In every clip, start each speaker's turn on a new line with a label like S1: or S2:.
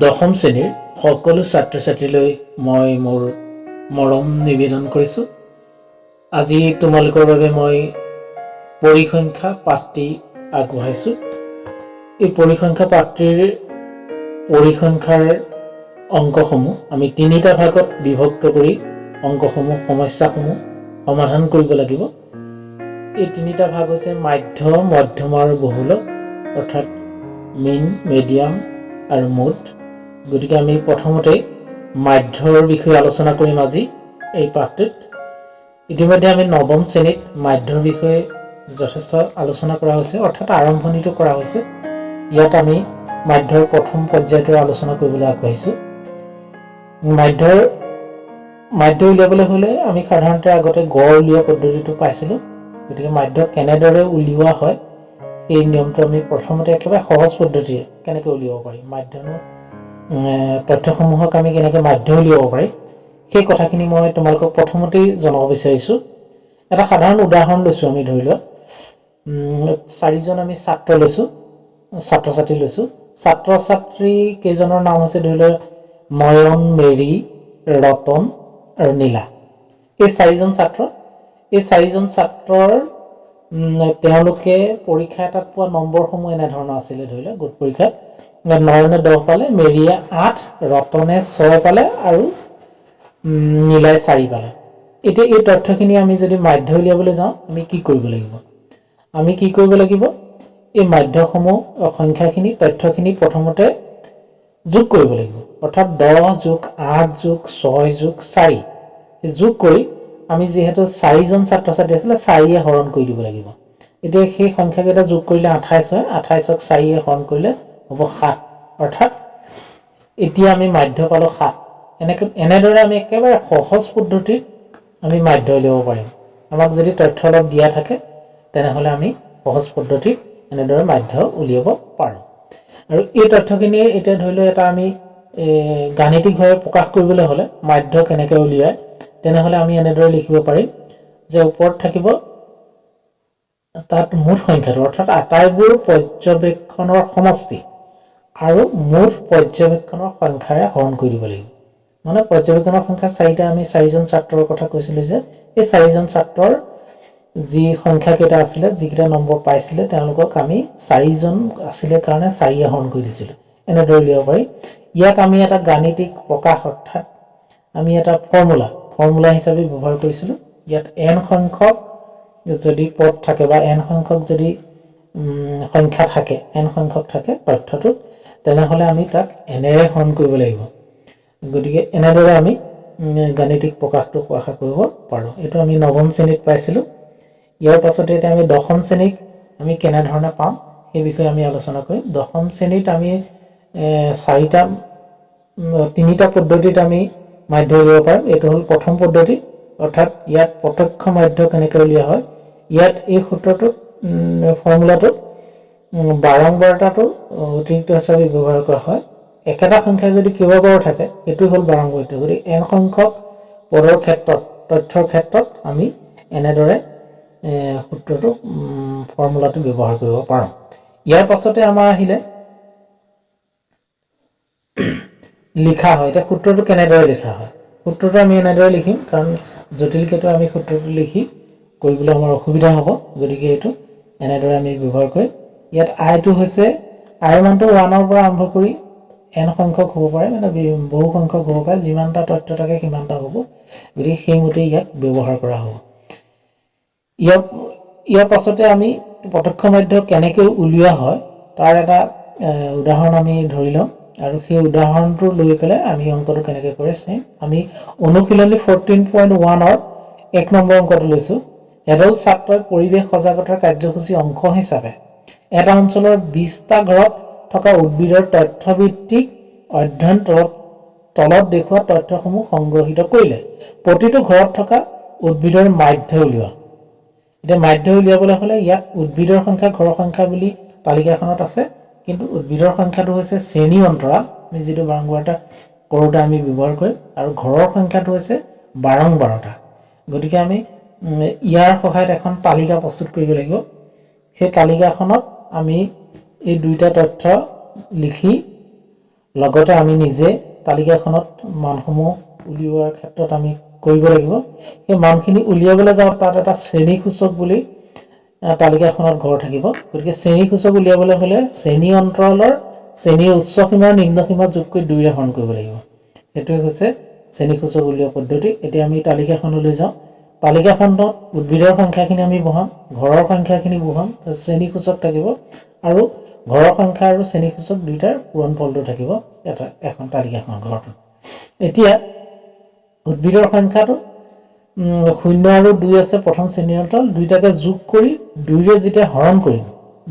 S1: দশম শ্ৰেণীৰ সকলো ছাত্ৰ ছাত্ৰীলৈ মই মোৰ মৰম নিবেদন কৰিছোঁ। আজি তোমালোকৰ বাবে মই পৰিসংখ্যা পাঠটি আগবঢ়াইছোঁ। এই পৰিসংখ্যা পাঠটিৰ পৰিসংখ্যাৰ অংকসমূহ আমি তিনিটা ভাগত বিভক্ত কৰি অংকসমূহ সমস্যাসমূহ সমাধান কৰিব লাগিব। এই তিনিটা ভাগ হৈছে মাধ্য, মধ্যমা আৰু বহুলক, অৰ্থাৎ মিন, মিডিয়াম আৰু মুড। গতিকে আমি প্ৰথমতে মাধ্যৰ বিষয়ে আলোচনা কৰিম আজি এই পাঠটোত। ইতিমধ্যে আমি নৱম শ্ৰেণীত মাধ্যৰ বিষয়ে যথেষ্ট আলোচনা কৰা হৈছে, অৰ্থাৎ আৰম্ভণিটো কৰা হৈছে। ইয়াত আমি মাধ্যৰ প্ৰথম পৰ্যায়টো আলোচনা কৰিবলৈ আগবাঢ়িছোঁ। মাধ্য উলিয়াবলৈ হ'লে আমি সাধাৰণতে আগতে গড় উলিওৱা পদ্ধতিটো পাইছিলোঁ। গতিকে মাধ্য কেনেদৰে উলিওৱা হয় সেই নিয়মটো আমি প্ৰথমতে একেবাৰে সহজ পদ্ধতিৰে কেনেকৈ উলিয়াব পাৰিম, মাধ্যৰ তথ্যসমূহক আমি কেনেকৈ মাধ্য উলিয়াব পাৰিম সেই কথাখিনি মই তোমালোকক প্ৰথমতেই জনাব বিচাৰিছোঁ। এটা সাধাৰণ উদাহৰণ লৈছোঁ। আমি ধৰি লোৱা 4জন আমি ছাত্ৰ লৈছোঁ, ছাত্ৰ ছাত্ৰী লৈছোঁ। ছাত্ৰ ছাত্ৰী কেইজনৰ নাম হৈছে ধৰি লোৱা নয়ন, মেৰী, ৰতন আৰু নীলা। এই 4জন ছাত্ৰ। এই 4জন ছাত্ৰৰ তেওঁলোকে পৰীক্ষা এটাত পোৱা নম্বৰসমূহ এনেধৰণৰ আছিলে। ধৰি লোৱা গোট পৰীক্ষাত নয়নে 10 পালে, মেৰীয়ে 8, ৰতনে 6 পালে আৰু নীলাই 4 পালে। এতিয়া এই তথ্যখিনি আমি যদি মাধ্য উলিয়াবলৈ যাওঁ আমি কি কৰিব লাগিব? এই মাধ্যসমূহ সংখ্যাখিনি তথ্যখিনি প্ৰথমতে যোগ কৰিব লাগিব। অৰ্থাৎ 10 + 8 + 6 + 4 যোগ কৰি আমি যিহেতু 4জন ছাত্ৰ ছাত্ৰী আছিলে 4য়ে হৰণ কৰি দিব লাগিব। এতিয়া সেই সংখ্যাকেইটা যোগ কৰিলে 28 হয়, 28ক 4য়ে হৰণ কৰিলে হ'ব 7। অৰ্থাৎ এতিয়া আমি মাধ্য পালোঁ 7। এনেদৰে আমি একেবাৰে সহজ পদ্ধতিত আমি মাধ্য উলিয়াব পাৰিম। আমাক যদি তথ্য অলপ দিয়া থাকে তেনেহ'লে আমি সহজ পদ্ধতিত এনেদৰে মাধ্য উলিয়াব পাৰোঁ। আৰু এই তথ্যখিনি এতিয়া ধৰি লওঁ এটা আমি গাণিতিকভাৱে প্ৰকাশ কৰিবলৈ হ'লে মাধ্য কেনেকৈ উলিয়ায় তেনেহ'লে আমি এনেদৰে লিখিব পাৰিম যে ওপৰত থাকিব তাত মুঠ সংখ্যাটো, অৰ্থাৎ আটাইবোৰ পৰ্যবেক্ষণৰ সমষ্টি আৰু মুঠ পৰ্যবেক্ষণৰ সংখ্যাৰে হৰণ কৰি দিব লাগিব। মানে পৰ্যবেক্ষণৰ সংখ্যা 4টা। আমি 4জন ছাত্ৰৰ কথা কৈছিলোঁ যে এই 4জন ছাত্ৰৰ যি সংখ্যাকেইটা আছিলে, যিকেইটা নম্বৰ পাইছিলে তেওঁলোকক আমি 4জন আছিলে কাৰণে 4য়ে হৰণ কৰি দিছিলোঁ। এনেদৰে উলিয়াব পাৰি। ইয়াক আমি এটা গাণিতিক প্ৰকাশ, অৰ্থাৎ আমি এটা ফৰ্মুলা হিচাপে ব্যৱহাৰ কৰিছিলোঁ। ইয়াত n সংখ্যক যদি পদ থাকে বা n সংখ্যক যদি সংখ্যা থাকে, n সংখ্যক থাকে তথ্যটোত, তেনেহ'লে আমি তাক এনেৰে হৰণ কৰিব লাগিব। গতিকে এনেদৰে আমি গাণিতিক প্ৰকাশটো প্ৰকাশ কৰিব পাৰোঁ। এইটো আমি নৱম শ্ৰেণীত পাইছিলোঁ। ইয়াৰ পাছতে এতিয়া আমি দশম শ্ৰেণীক আমি কেনেধৰণে পাম সেই বিষয়ে আমি আলোচনা কৰিম। দশম শ্ৰেণীত আমি তিনিটা পদ্ধতিত আমি মাধ্য উলিয়াব পাৰিম। এইটো হ'ল প্ৰথম পদ্ধতি, অৰ্থাৎ ইয়াত প্ৰত্যক্ষ মাধ্য কেনেকৈ উলিওৱা হয়। ইয়াত এই সূত্ৰটোত ফৰ্মুলাটোত বাৰম্বাৰতাটো অতিৰিক্ত হিচাপে ব্যৱহাৰ কৰা হয়। একেটা সংখ্যা যদি কেইবাবাৰো থাকে সেইটো হ'ল বাৰম্বাৰতা। গতিকে n সংখ্যক পদৰ ক্ষেত্ৰত, তথ্যৰ ক্ষেত্ৰত আমি এনেদৰে সূত্ৰটো ফৰ্মুলাটো ব্যৱহাৰ কৰিব পাৰোঁ। ইয়াৰ পাছতে আমাৰ আহিলে লিখা হয়। এতিয়া সূত্ৰটো কেনেদৰে লিখা হয়? সূত্ৰটো আমি এনেদৰে লিখিম, কাৰণ জটিলকেতো আমি সূত্ৰটো লিখি কৰিবলৈ আমাৰ অসুবিধা হ'ব। গতিকে এইটো এনেদৰে আমি ব্যৱহাৰ কৰিম। ইয়াত আইটো হৈছে, আইৰ মানটো 1ৰ পৰা আৰম্ভ কৰি n সংখ্যক হ'ব পাৰে, মানে বহু সংখ্যক হ'ব পাৰে। যিমানটা তথ্য থাকে সিমানটা হ'ব। গতিকে সেইমতে ইয়াক ব্যৱহাৰ কৰা হ'ব। ইয়াৰ পাছতে আমি প্ৰত্যক্ষ মাধ্য কেনেকৈ উলিওৱা হয় তাৰ এটা উদাহৰণ আমি ধৰি লম, আৰু সেই উদাহৰণটো লৈ পেলাই আমি অংকটো কেনেকৈ কৰে চাম। আমি অনুশীলনী 14.1ৰ 1 নম্বৰ অংকটো লৈছোঁ। এদল ছাত্ৰই পৰিৱেশ সজাগতাৰ কাৰ্যসূচী অংশ হিচাপে এটা অঞ্চলৰ 20টা ঘৰত থকা উদ্ভিদৰ তথ্যভিত্তিক অধ্যয়ন তলত দেখুওৱা তথ্যসমূহ সংগ্ৰহিত কৰিলে প্ৰতিটো ঘৰত থকা উদ্ভিদৰ মাধ্য উলিওৱা। এতিয়া মাধ্য উলিয়াবলৈ হ'লে ইয়াত উদ্ভিদৰ সংখ্যা, ঘৰৰ সংখ্যা বুলি তালিকাখনত আছে, কিন্তু উদ্ভিদৰ সংখ্যাটো হৈছে শ্ৰেণী অন্তৰাল, আমি যিটো বাৰম্বাৰতা কৰোঁতে আমি ব্যৱহাৰ কৰিম, আৰু ঘৰৰ সংখ্যাটো হৈছে বাৰম্বাৰতা। গতিকে আমি ইয়াৰ সহায়ত এখন তালিকা প্ৰস্তুত কৰিব লাগিব। সেই তালিকাখনত আমি এই দুইটা তথ্য লিখি লগতে আমি নিজে তালিকাখনত মানসমূহ উলিওৱাৰ ক্ষেত্ৰত আমি কৰিব লাগিব সেই মানখিনি উলিয়াবলৈ যাওঁ তাত এটা শ্ৰেণী সূচক বুলি তালিকাখনত ঘৰ থাকিব গতিকে শ্ৰেণী সূচক উলিয়াবলৈ হ'লে শ্ৰেণী অন্তৰালৰ শ্ৰেণীৰ উচ্চ সীমা নিম্ন সীমা যোগ কৰি 2 ৰে হৰণ কৰিব লাগিব এটো হৈছে শ্ৰেণী সূচক উলিওৱা পদ্ধতি এতিয়া আমি তালিকাখনলৈ যাওঁ তালিকাখনত উদ্ভিদৰ সংখ্যাখিনি আমি বহাম ঘৰৰ সংখ্যাখিনি বহাম শ্ৰেণী সূচক থাকিব আৰু ঘৰৰ সংখ্যা আৰু শ্ৰেণী সূচক দুইটাৰ পূৰণফলটো থাকিব এটা এখন তালিকাখন ঘৰটো এতিয়া উদ্ভিদৰ সংখ্যাটো 0 আৰু 2 আছে প্ৰথম শ্ৰেণীৰ অন্তৰাল দুইটাকে যোগ কৰি 2 ৰে যেতিয়া হৰণ কৰিম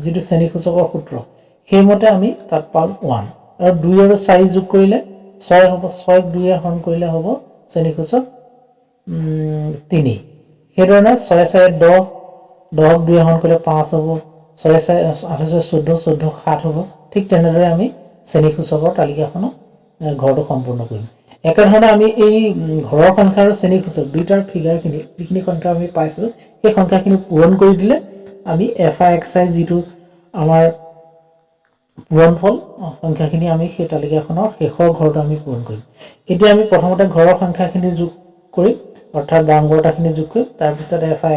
S1: যেটো শ্ৰেণী সূচকৰ সূত্ৰ সেইমতে আমি তাত পাম 1 আৰু 2 আৰু 4 যোগ কৰিলে 6 হ'ব 6 ক 2 ৰে হৰণ কৰিলে হ'ব শ্ৰেণী সূচক 3 সেইধৰণে 6 4 10 10 ক 2 ৰে হৰণ কৰিলে 5 হ'ব 6 4 8 14 14 7 হ'ব ঠিক তেনেদৰে আমি শ্ৰেণী সূচকৰ তালিকাখনত ঘৰটো সম্পূৰ্ণ কৰিম একেধৰণে আমি এই ঘৰৰ সংখ্যা আৰু শ্ৰেণী সূচক দুইটাৰ ফিগাৰখিনি যিখিনি সংখ্যা আমি পাইছো সেই সংখ্যাখিনি পূৰণ কৰি দিলে আমি fi যিটো আমাৰ পূৰণফল সংখ্যাখিনি আমি সেই তালিকাখনৰ শেষৰ ঘৰটো আমি পূৰণ কৰিম এতিয়া আমি প্ৰথমতে ঘৰৰ সংখ্যাখিনি যোগ কৰিম অৰ্থাৎ বাৰংবাৰতাখিনি যোগ কৰিম তাৰ পিছত fi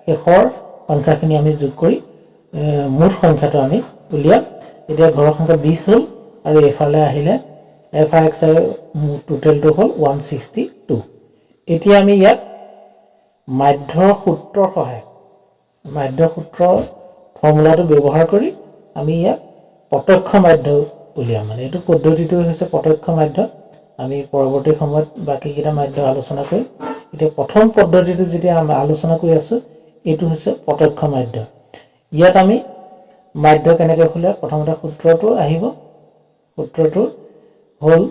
S1: শেষৰ সংখ্যাখিনি আমি যোগ কৰি মুঠ সংখ্যাটো আমি উলিয়াম এতিয়া ঘৰৰ সংখ্যা 20 হ'ল আৰু এফালে আহিলে fi ৰ টোটালটো হ'ল 162 এতিয়া আমি ইয়াত মাধ্য সূত্ৰৰ সহায়ত মাধ্য সূত্ৰৰ ফৰ্মুলাটো ব্যৱহাৰ কৰি আমি ইয়াত প্ৰত্যক্ষ মাধ্য উলিয়াম মানে এইটো পদ্ধতিটো হৈছে প্ৰত্যক্ষ মাধ্য আমি পৰৱৰ্তী সময়ত বাকি কিটা মাধ্য আলোচনা কৰিম এতিয়া প্ৰথম পদ্ধতিটো যেতিয়া আমি আলোচনা কৰি আছো এইটো হৈছে প্ৰত্যক্ষ মাধ্য ইয়াত আমি মাধ্য কেনেকৈ খুলে প্ৰথমতে সূত্ৰটো আহিব সূত্ৰটো হ'ল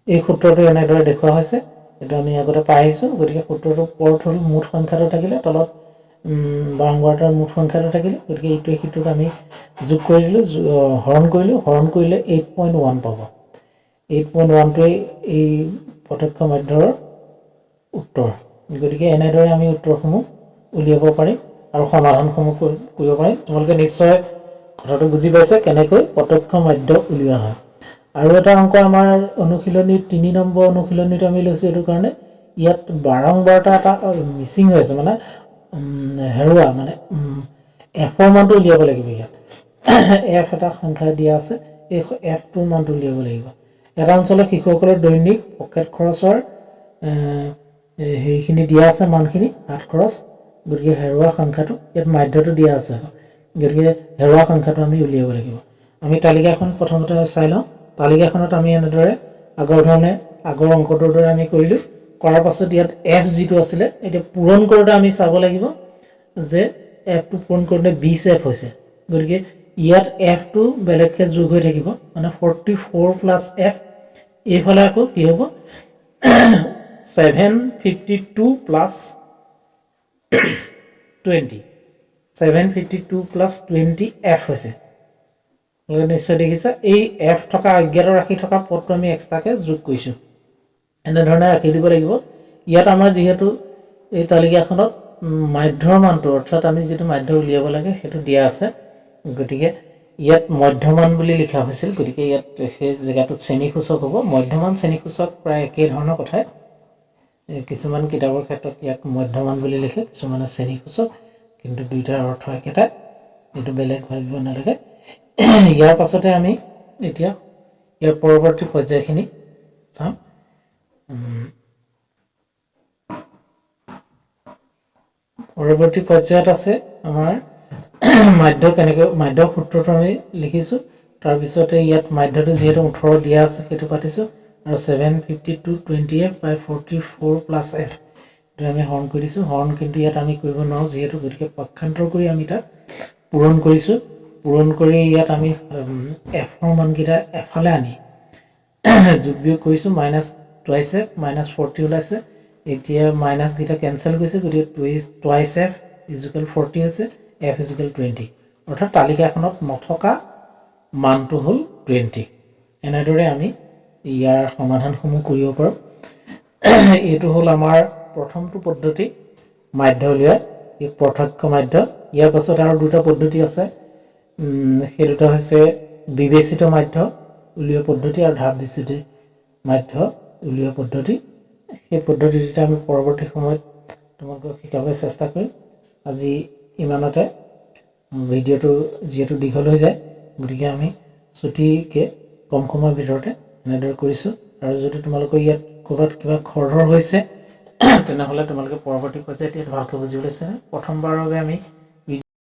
S1: এই সূত্ৰটো এনেদৰে দেখুৱা হৈছে এটা আমি আগতে পাইছো গতিকে সূত্ৰটো পৰত হ'ল মুঠ সংখ্যাটো থাকিলে তলত বাৰংবাৰতাৰ মুঠ সংখ্যাটো থাকিলে গতিকে এইটো হিটোক আমি যোগ কৰি দিলো হৰণ কৰিলে 8.1 পাব 8.1 টোই এই প্ৰত্যক্ষ মাধ্যৰ উত্তৰ গতিকে এনেদৰে আমি উত্তৰসমূহ উলিয়াব পাৰিম আৰু সমাধানসমূহ কৰিব পাৰিম তোমালোকে নিশ্চয় কথাটো বুজি পাইছে কেনেকৈ প্ৰত্যক্ষ মাধ্য উলিওৱা হয় আৰু এটা অংক আমাৰ অনুশীলনী 3 নম্বৰ অনুশীলনীত আমি লৈছো এটো কাৰণে ইয়াত বাৰংবাৰতা এটা মিসিং হৈছে মানে হেৰুৱা মানে f ৰ মানটো উলিয়াব লাগিব ইয়াত f এটা সংখ্যা দিয়া আছে এই f টোৰ মানটো উলিয়াব লাগিব এটা অঞ্চলৰ শিশুসকলৰ দৈনিক পকেট খৰচৰ হেৰিখিনি দিয়া আছে মানখিনি হাত খৰচ গতিকে হেৰুৱা সংখ্যাটো ইয়াত মাধ্যটো দিয়া আছে গতিকে হেৰুৱা সংখ্যাটো আমি উলিয়াব লাগিব আমি তালিকাখন প্ৰথমতে চাই লওঁ তালিকাখনত আমি এনেদৰে আগৰ অংকটোৰ দৰে আমি কৰিলো কৰাৰ পাছত ইয়াত f যিটো আছিল এটা পূৰণ কৰোতে আমি চাব লাগিব যে f টো পূৰণ কৰোতে 20f হৈছে গতিকে ইয়াত f টো বেলেগকে যোগ হৈ থাকিব মানে 44 f এইফালে আকৌ কি হ'ব 752 20 752 20 f হৈছে নিশ্চয় দেখিছা এই f থকা অজ্ঞাত ৰাখি থকা পদটো আমি এক্সট্ৰাকে যোগ কৰিছো এনে ধৰণে ৰাখি দিব লাগিব ইয়াত আমাৰ যেহেতু এই তালিকাখনত মাধ্যৰ মানটো অৰ্থাৎ আমি যেটো মাধ্য উলিয়াব লাগে সেটো দিয়া আছে গতিকে ইয়াত মধ্যমান বুলি লিখা হৈছিল গতিকে ইয়াত সেই জায়গাটোত শ্ৰেণী সূচক হ'ব মধ্যমান শ্ৰেণী সূচক প্ৰায় একে ধৰণৰ কথা কিছুমান কিতাপৰ ক্ষেত্ৰত ইয়াক মধ্যমান বুলি লিখে কিছুমানে শ্ৰেণী সূচক কিন্তু দুইটাৰ অৰ্থ একেটা এটো বেলেগ ভাবিব নালাগে ইয়াৰ পাছতে আমি এতিয়া ইয়াৰ পৰৱৰ্তী পৰ্যায়খিনি চাম পৰৱৰ্তী পৰ্যায়ত আছে আমাৰ মাধ্য কেনেকৈ মাধ্য সূত্ৰটো আমি লিখিছো তাৰ পিছতে ইয়াত মাধ্যটো যেহেতু 18 দিয়া আছে সেইটো পাতিছো আৰু 752 20f by 44 f এটা আমি হৰণ কৰিছো হৰণ কিন্তু ইয়াত আমি কৰিব নোৱাৰো যেহেতু গতিকে পক্ষান্তৰ কৰি আমি তাক পূৰণ কৰিছো পূৰণ কৰি ইয়াত আমি f ৰ মানকিটা এফালে আনি যোগ বিয়োগ কৰিছো -2f -40 ওলাইছে এতিয়া মাইনাস গিটা কেনসেল গৈছে গতিকে 2f = 40 আছে f = 20 অৰ্থাৎ তালিকাখনত নথকা মানটো হ'ল 20 এনেদৰে আমি ইয়াৰ সমাধানসমূহ কৰিব পাৰোঁ এইটো হ'ল আমাৰ প্ৰথমটো পদ্ধতি মাধ্য উলিওৱাৰ এই প্ৰত্যক্ষ মাধ্য। ইয়াৰ পাছত আৰু দুটা পদ্ধতি আছে, সেই দুটা হৈছে বিবেচিত মাধ্য উলিওৱা পদ্ধতি আৰু ঢাপ বিচ্যুতি মাধ্য উলিওৱা পদ্ধতি। সেই পদ্ধতি দুটা আমি পৰৱৰ্তী সময়ত তোমালোকক শিকাবলৈ চেষ্টা কৰিম। আজি ইমানতে, ভিডিঅ'টো যিহেতু দীঘল হৈ যায়, গতিকে আমি ছুটিকৈ কম সময়ৰ ভিতৰতে এনেদৰে কৰিছোঁ। আৰু যদি তোমালোকৰ ইয়াত ক'ৰবাত কিবা খৰধৰ হৈছে তেনেহ'লে তোমালোকে পৰৱৰ্তী পৰ্যায়ত ইয়াত ভালকৈ বুজিবলৈ চাই প্ৰথমবাৰৰ বাবে আমি